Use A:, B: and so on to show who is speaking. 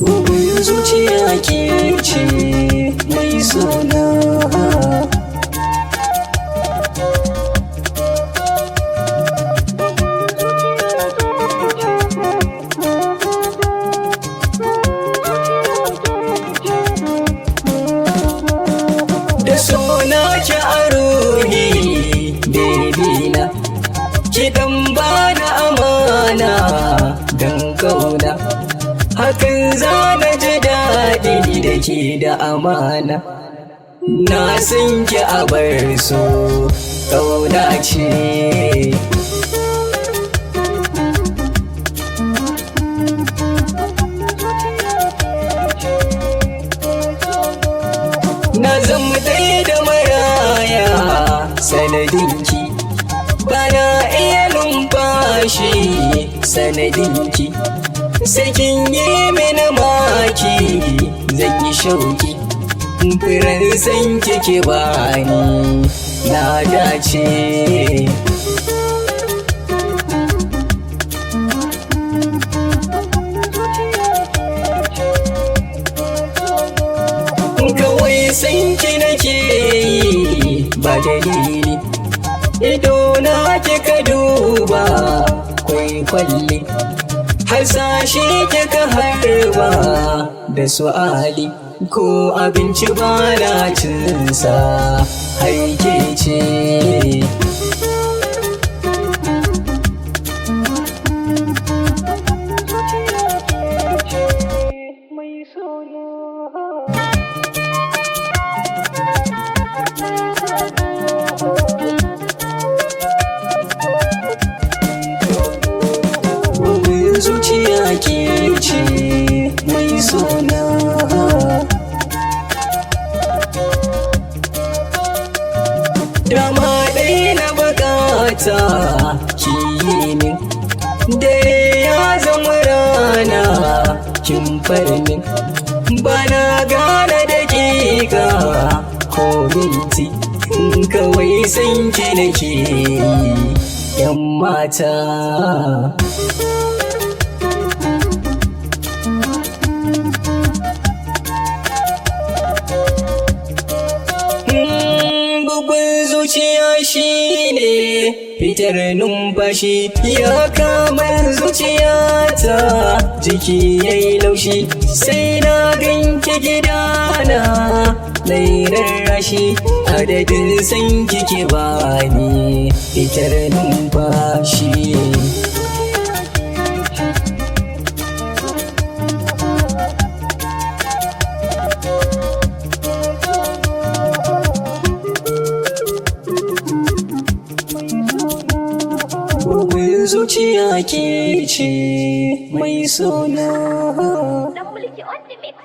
A: Bugun zuciya ke ce mai suna. Da sona ki a ruhi baby na, ki dan bani amana dan kauna, hakan za na ji daɗi da ke da amana. Na san ki a bar so kauna ce. Na zama dai da maraya sanadinki, bana iya numfashi sanadinki. Sakin yi mini maki zan yi shauki, firar san kike bani na dace. Kawai san ki nake yi ba dalili, ido na kika duba kwai kwalli, hasashe kika harba da su'ali, ko abinci ba na cinsa haike ce. Zuciya ke ce mai suna. Dama ɗaya na bukata ki yi min, dare ya zama rana kin farmin, bana gane dakika ko minti, kawai san ki nake yi 'yan mata. Bugun zuciya shi ne fitar numfashi, ya kama zuciyata jiki ya yi laushi, sai na ganke gidana mai rarrashi, adadin san kike bani fitar numfashi. Bugun zuciya ke ce mai suna.
B: Dan mulki on the mix.